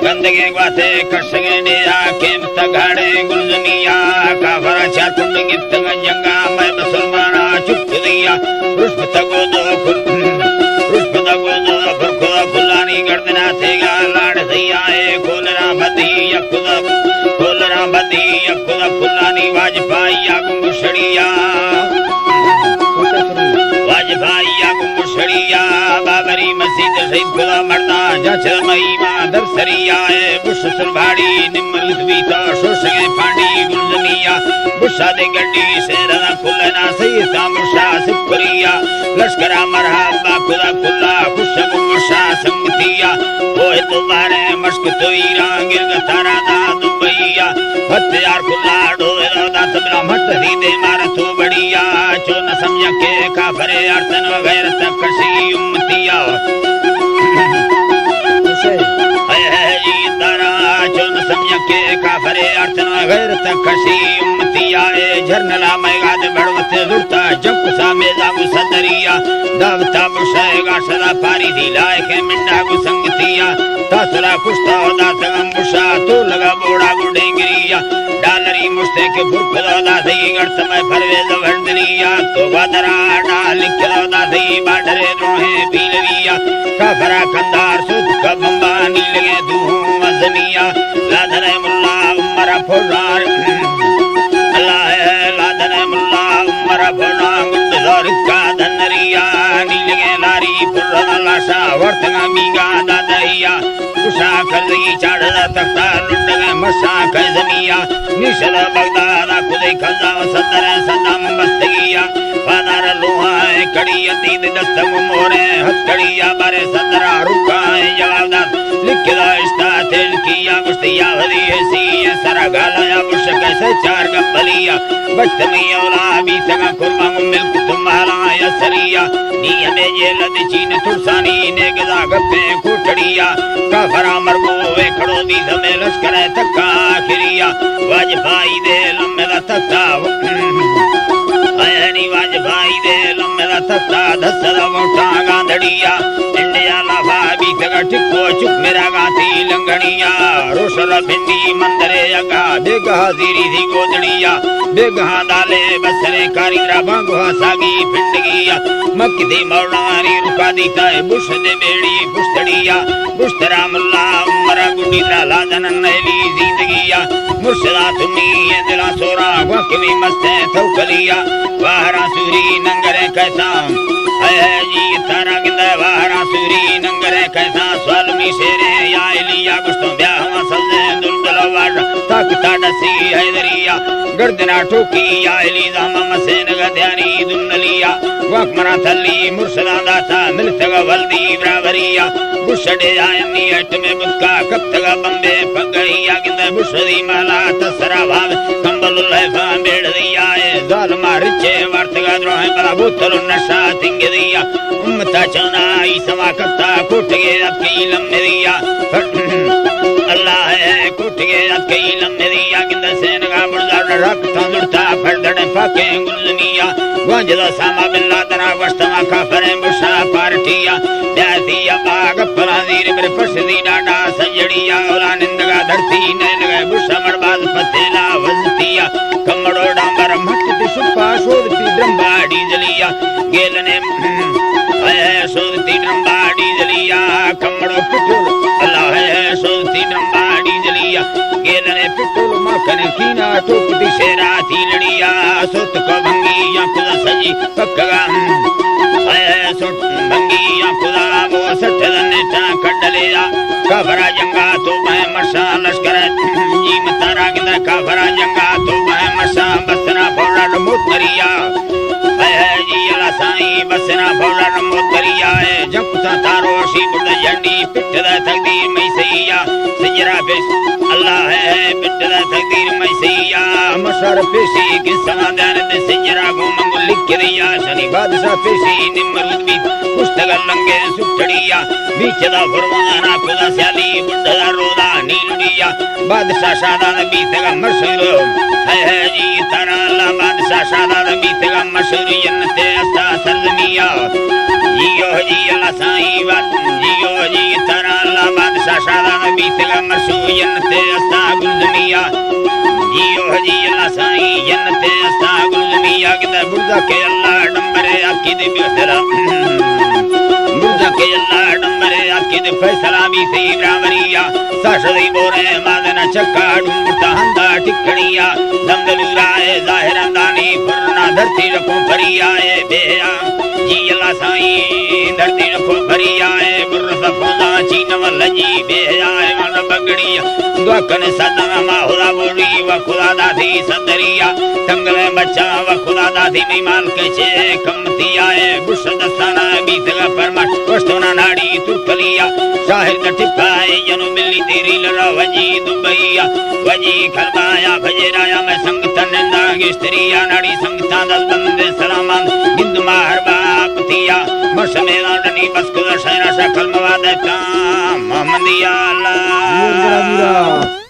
गंदगे ग्वाथे कशगे निया केमत घाड़े गुलजनिया काफरा चार कुंड गिफ्त गंजंगा मैं मुसलमाना चुप दिया रुष्पत गोदो फुरखुदा फुलानी गर्दना थेगा लाड़ सैयाए खोलरा बदी यखुदा फुलानी वाजपाइया गुंगुशड़िया बाबरी मस्जिद सईद खुदा मर्दा जचर महीमा दरसरिया बुश सुरभाड़ी निमरुद बीता शोषगे फांडी गुलजनिया बुशा दे गड्डी शेरना फुलना सईदा मुशा सुपरिया लश्करा मरहबा खुदा खुला खुशबू मुशा संगतिया ओए तुम्हारे मश्क तोईरा गिरग तारा दा दुबईया हथियार खुला डोए दा तबला मट दी दे मार तो बढ़िया चो न समझ के काफरे अर्थन वगैरह तक कशी उम्मतिया काफरे अर्थन वगैरह तक कशी उम्मतिया झरनला मैगाद बड़वत जुड़ता जब कुसा मेजा गुसदरिया दावता बुशेगा सदा पारी दी लाए के मिंडा गुसंगतिया तासरा कुश्ता दासगम बुशा तो लगा बोड़ा गुडेंगरिया डालरी मुश्ते के फुरखुदा दासी गढ़ समय फरवेज वर्दनिया तो बादरा डाल लिखदा दासी बाडरे रोहे पीलविया काफरा कंदार सुध का बंबा नीलगे दूह मजनिया लादने मुल्ला उमरा फुलार अल्लाह लादने मुल्ला उमरा फुला गुंडदार का धनरिया नीलगे लारी फुला लाशा वर्तगा मीगा दादइया कुशा करदगी चाड़दा तख्ता लुंडगे मशा कैजनिया निशल बगदादा खुदे खजा सदर सदम बस्तगिया फादर लोहा कड़ी अतीत दस्तम मोरे हथकड़िया बारे सदरा रुका जवाबदार लिखदा इश्ता तेल किया गुस्तिया भली ऐसी सरा गालाया बुश कैसे चार गबलिया बच्चमी औला भी तगा कुर्मा मिल्क तुम्हारा यसरिया नी में ये लद चीन तुरसानी ने गदा गप्पे कुटड़िया काफरा मरगो वे खड़ो दी समय लश्कर तक्का आखिरिया वाजपाई दे लम्बा तक्का आयनी वाजपाई दे लम्बा तक्का दसदा मोटा गांधड़िया इंडिया लाफा भी तगा टिक्को चुप मेरा गाती लंगड़िया रोशला भिंडी मंदरे अगा बेगा हाजिरी थी गोदड़िया बेगा दाले बसरे कारिंद्रा बांगुहा सागी फिंडगिया मक्की थी मौलानी रुका दी ताए बुश दे बेड़ी पुस्तड़िया बुस्तरा मुल्ला उमरा गुडी लाला जनन नैली जिंदगिया मुर्शदा तुम्ही ये दिला सोरा वक्मी मस्ते थौकलिया वाहरा सूरी नंगरे कैसा है जी तारा गिंदा वाहरा सूरी नंगरे कैसा स्वालमी शेरे या इलिया गुस्तों ब्याहवा सल्ले दुलदुल वाड़ तक ताडसी हैदरिया गर्दना ठोकी या इलीजा ममसेन गध्यानी दुन्नलिया वक्मरा थल्ली मुर्शदा दाता मिलतगा वल्दी ब्रावरिया बुशडे आयनी हट में बुक्का कब तगा बम्बे पगड़िया गिंदा बुशदी माला तसरा भाव कंबलुल्लाह बेड़ दिया जालमा रिचे वर्तगा द्रोह बला बोतल नशा तिंगदिया उम्मता चनाई समा कत्ता कुटगे अकी लम्मेदिया अल्लाह है कुटगे अकी लम्मेदिया गिंदा सेनगा बुरदार रख तंदुरता फड़दड़े फाके गुलनिया वंजदा सामा बिल्ला तना वस्तमा काफरे मुशा पार्टिया त्यासिया बाग फराजीर मेरे फसदी डाडा सजड़िया ओला निंदगा धरती नैनगा बुशा मरबाद फतेला वजतिया कमड़ो डांबर मटती सुपा शोधती ब्रह्माडी जलिया गेलने है शोधती ब्रह्माडी जलिया कमड़ो पिटुल अल्लाह है शोधती ब्रह्माडी जलिया गेलने पिटुल मखन कीना टोकती शेरा थी लड़िया सुत को भंगी खुदा सजी पक्का है सुत भंगी खुदा वो सठ दने चा कड़लिया काफरा जंगा तो मैं मशा लश्कर जी मतारा गिंदा काफरा जंगा तो मैं मशा बसना फोड़ा मुतरिया है जी अला साई बसना फोड़ा मुतरिया है जब सा तारो शी बुद जंडी पिटदा तकदीर में सैया सजरा बेस अल्लाह है पिटदा तकदीर में सैया मशर पेशी के समाधान दे सजरा गो मंगल लिख दिया शनि बादशाह पेशी निमरुद भी पुस्तक लंगे सुटड़िया बीचदा फरमाना खुदा स्याली बुड्ढा रोदा नीलड़िया बादशाह शादा नबी तगा मशहूर है जी तारा अल्लाह बादशाह शादा नबी तगा मशहूर जन्नते अस्ता सरजमिया जियो जी अल्लाह साईं बात जियो जी तारा अल्लाह बादशाह शादा नबी बीतगा मरसू जन्नते अस्ता गुलजमिया जियो हजी अल्लाह साई जन्नते अस्ता गुलजमिया किदा बुर्दा के अल्लाह डंबरे आकी दे बेहतरा बुर्दा के अल्लाह डंबरे आकी दे फैसला भी सही ब्राह्मणिया साशदी बोरे मादना चक्का डुंबता हंदा टिकड़िया दमदलुराए जाहिरंदानी फरना धरती रखो फरियाए बेया जी अल्लाह साई धरती रखो फरियाए बुर्र सफोदा चीन वलजी बेयाए मन बगड़िया दुआकन सदा माहुला बोली व खुदा दादी सदरिया तंगले बच्चा व खुदा दादी मेहमान के चे कमतियाए बुश दस्ताना बीतगा फरमान वस्तुना नाड़ी तुरकलिया शाहिर का टिप्पाए जनु मिली तेरी लड़ा वजी दुबईया वजी खरबाया फजराया मैं संगतन नागेश्वरिया नाड़ी संगता दल बंदे सलामान बिंदु मार बाप तिया मर्श मेरा डनी बस कुदर शहरा शकल मवादता मोहम्मदिया अल्लाह